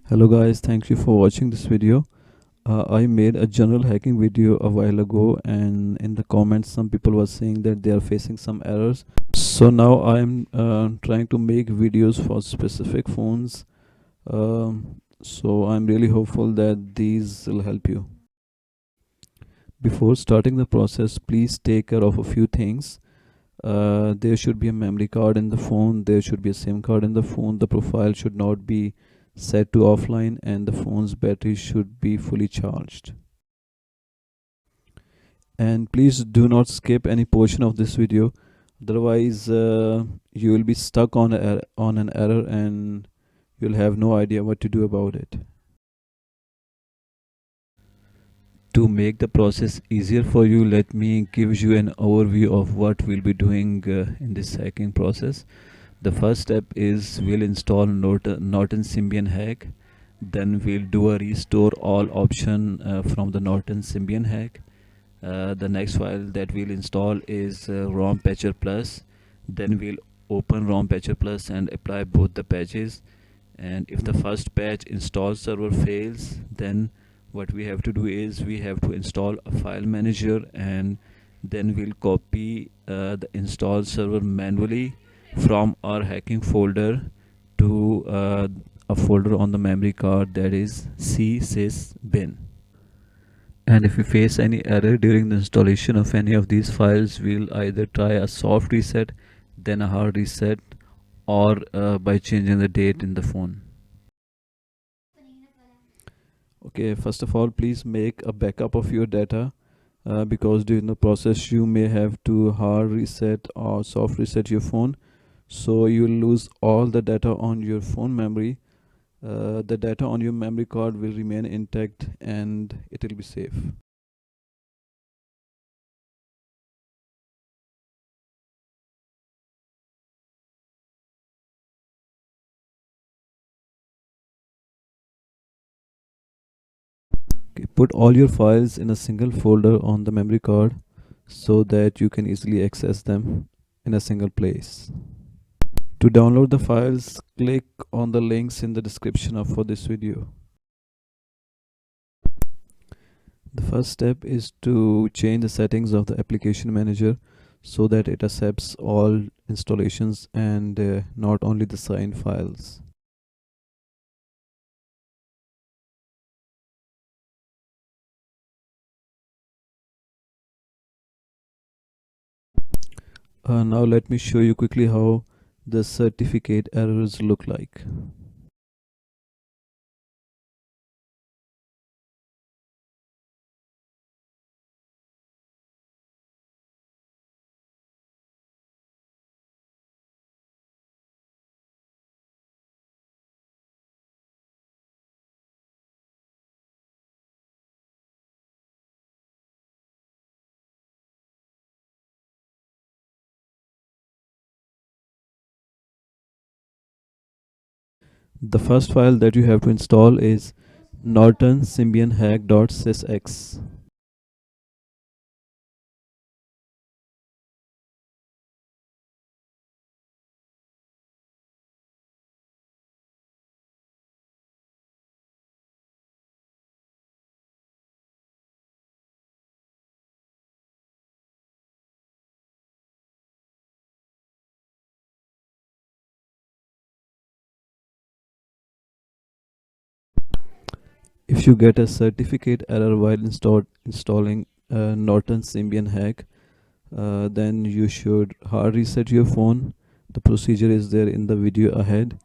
Hello guys, thank you for watching this video. I made a general hacking video a while ago, and in the comments some people were saying that they are facing some errors. So now I'm trying to make videos for specific phones. So I'm really hopeful that these will help you. Before starting the process, please take care of a few things. There should be a memory card in the phone, there should be a SIM card in the phone, the profile should not be set to offline, and the phone's battery should be fully charged. And please do not skip any portion of this video, otherwise you will be stuck on an error and you'll have no idea what to do about it. To make the process easier for you, let me give you an overview of what we'll be doing in this hacking process. The first step is we'll install Norton Symbian hack. Then we'll do a restore all option from the Norton Symbian hack. The next file that we'll install is ROM Patcher Plus. Then we'll open ROM Patcher Plus and apply both the patches. And if the first patch install server fails, then what we have to do is we have to install a file manager, and then we'll copy the install server manually from our hacking folder to a folder on the memory card, that is csysbin. And if we face any error during the installation of any of these files, we'll either try a soft reset, then a hard reset, or by changing the date in the phone. Okay, first of all, please make a backup of your data, because during the process you may have to hard reset or soft reset your phone, so you will lose all the data on your phone memory. The data on your memory card will remain intact and it will be safe. Okay, put all your files in a single folder on the memory card so that you can easily access them in a single place. To download the files, click on the links in the description of for this video. The first step is to change the settings of the application manager so that it accepts all installations and not only the signed files. Now let me show you quickly how the certificate errors look like. The first file that you have to install is Norton Symbian hack.sysx. If you get a certificate error while installing Norton Symbian hack, then you should hard reset your phone. The procedure is there in the video ahead.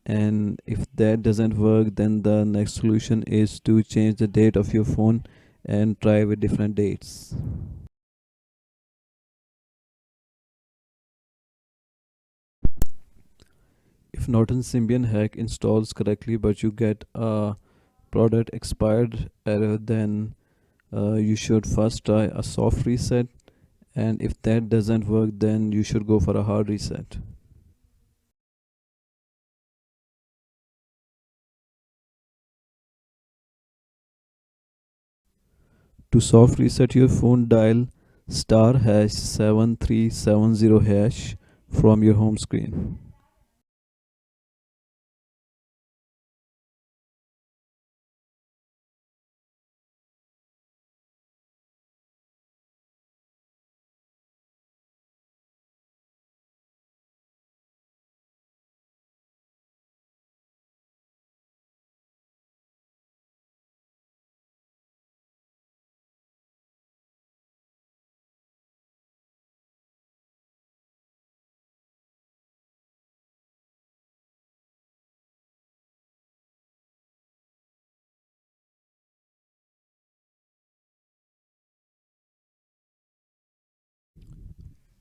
And if that doesn't work, then the next solution is to change the date of your phone and try with different dates. If Norton Symbian hack installs correctly but you get a product expired error, then you should first try a soft reset, and if that doesn't work, then you should go for a hard reset. To soft reset your phone, dial star hash 7370 hash from your home screen.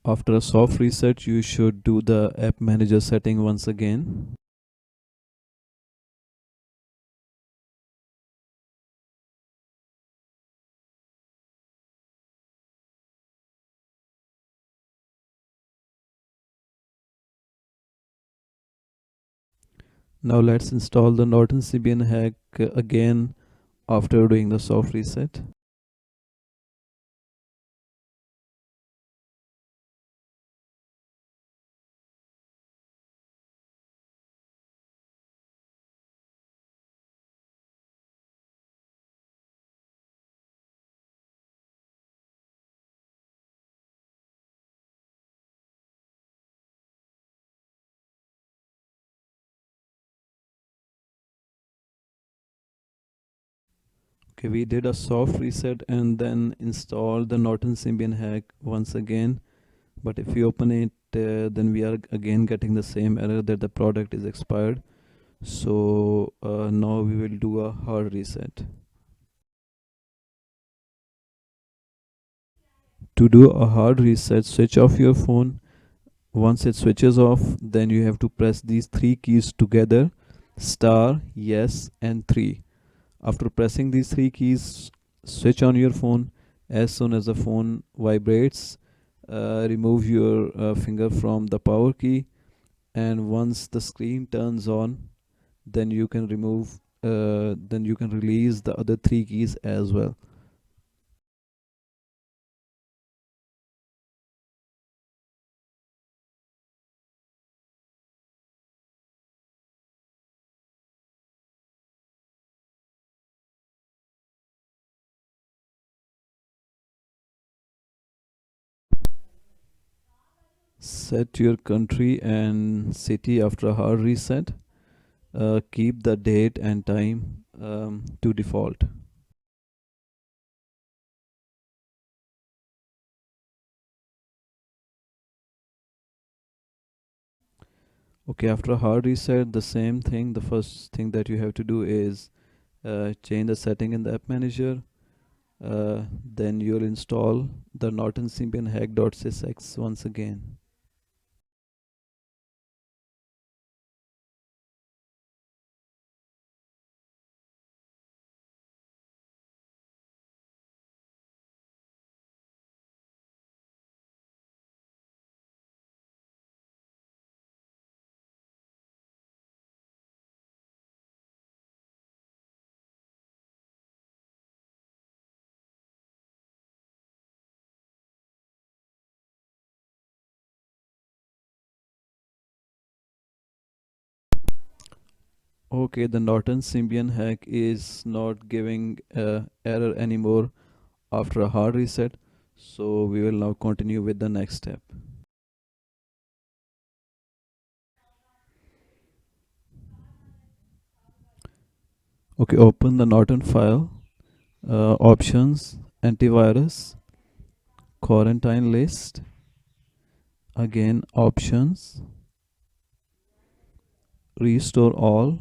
After a soft reset, you should do the app manager setting once again. Now let's install the Norton CBN hack again after doing the soft reset. Okay, we did a soft reset and then installed the Norton Symbian hack once again. But if we open it, then we are again getting the same error that the product is expired. So now we will do a hard reset. To do a hard reset, switch off your phone. Once it switches off, then you have to press these three keys together: star, yes, and 3. After pressing these three keys, switch on your phone. As soon as the phone vibrates, remove your finger from the power key, and once the screen turns on, then you can release the other three keys as well. Set your country and city after a hard reset. Keep the date and time to default. Okay, after a hard reset, the same thing. The first thing that you have to do is change the setting in the app manager. Then you'll install the Norton Symbian hack.sysx once again. Okay, the Norton Symbian hack is not giving error anymore after a hard reset. So we will now continue with the next step. Okay, open the Norton file, options, antivirus, quarantine list, again options, restore all,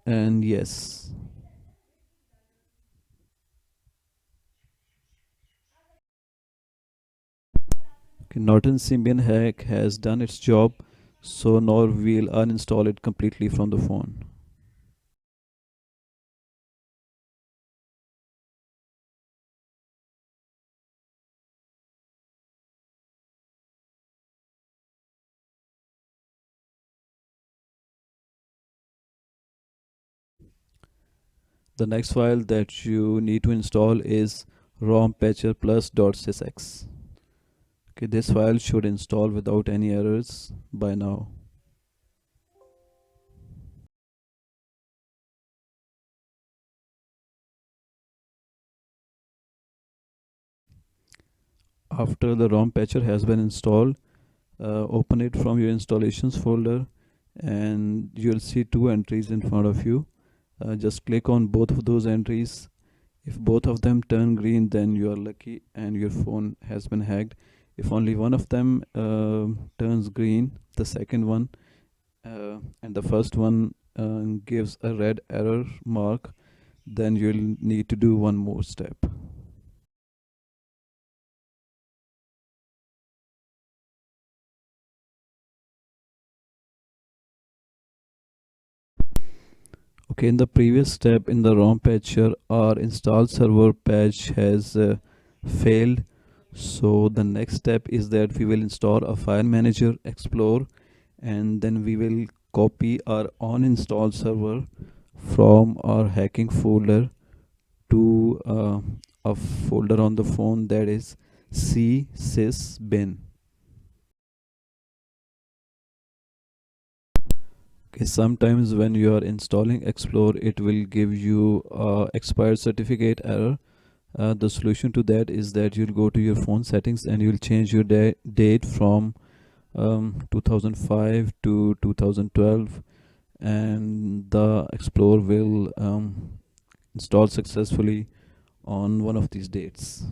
and yes. Okay, Norton Symbian hack has done its job, so now we'll uninstall it completely from the phone. The next file that you need to install is rompatcher+.sysx. Okay, this file should install without any errors by now. After the ROM patcher has been installed, open it from your installations folder and you'll see two entries in front of you. Just click on both of those entries. If both of them turn green, then you are lucky and your phone has been hacked. If only one of them turns green, the second one and the first one gives a red error mark, then you'll need to do one more step. Okay, in the previous step in the ROM patcher, our install server patch has failed. So the next step is that we will install a file manager explore, and then we will copy our on install server from our hacking folder to a folder on the phone, that is csysbin. Okay, sometimes when you are installing explore, it will give you expired certificate error. The solution to that is that you'll go to your phone settings and you'll change your date from 2005 to 2012, and the explore will install successfully on one of these dates.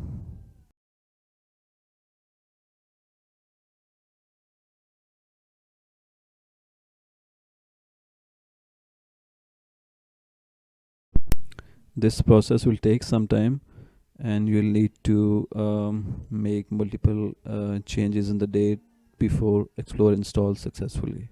This process will take some time, and you'll need to make multiple changes in the date before explore installs successfully.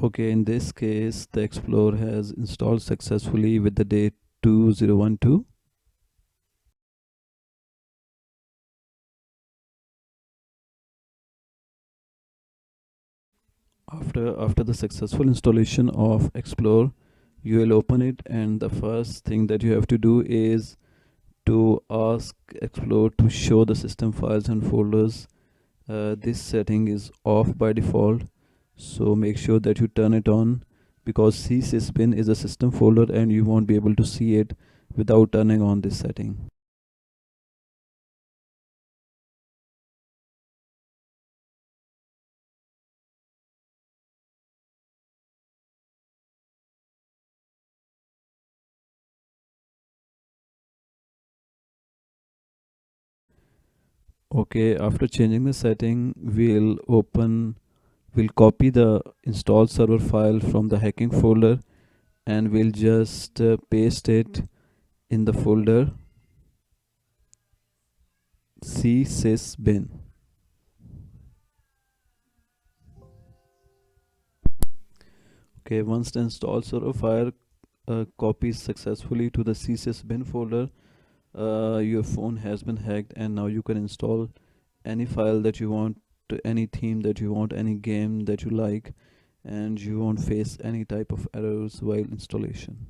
Okay, in this case, the Explorer has installed successfully with the date 2012. After the successful installation of Explorer, you will open it, and the first thing that you have to do is to ask Explorer to show the system files and folders. This setting is off by default, so make sure that you turn it on, because csysbin is a system folder and you won't be able to see it without turning on this setting. Okay, after changing the setting, we'll copy the install server file from the hacking folder, and we'll just paste it in the folder csysbin. Okay, once the install server file copies successfully to the csysbin folder, your phone has been hacked, and now you can install any file that you want, to any theme that you want, any game that you like, and you won't face any type of errors while installation.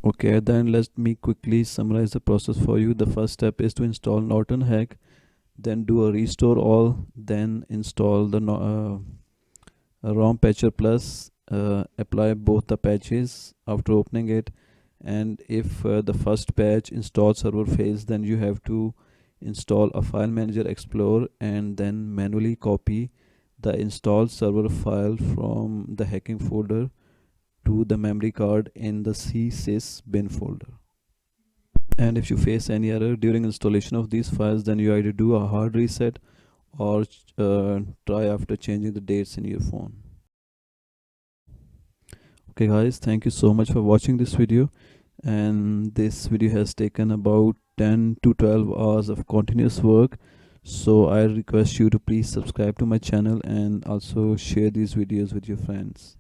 Okay, then let me quickly summarize the process for you. The first step is to install Norton Hack, then do a restore all, then install the ROM Patcher Plus, apply both the patches after opening it, and if the first patch install server fails, then you have to install a file manager explorer and then manually copy the installed server file from the hacking folder to the memory card in the csysbin folder. And if you face any error during installation of these files, then you either do a hard reset or try after changing the dates in your phone. Okay guys, thank you so much for watching this video, and this video has taken about 10 to 12 hours of continuous work, so I request you to please subscribe to my channel and also share these videos with your friends.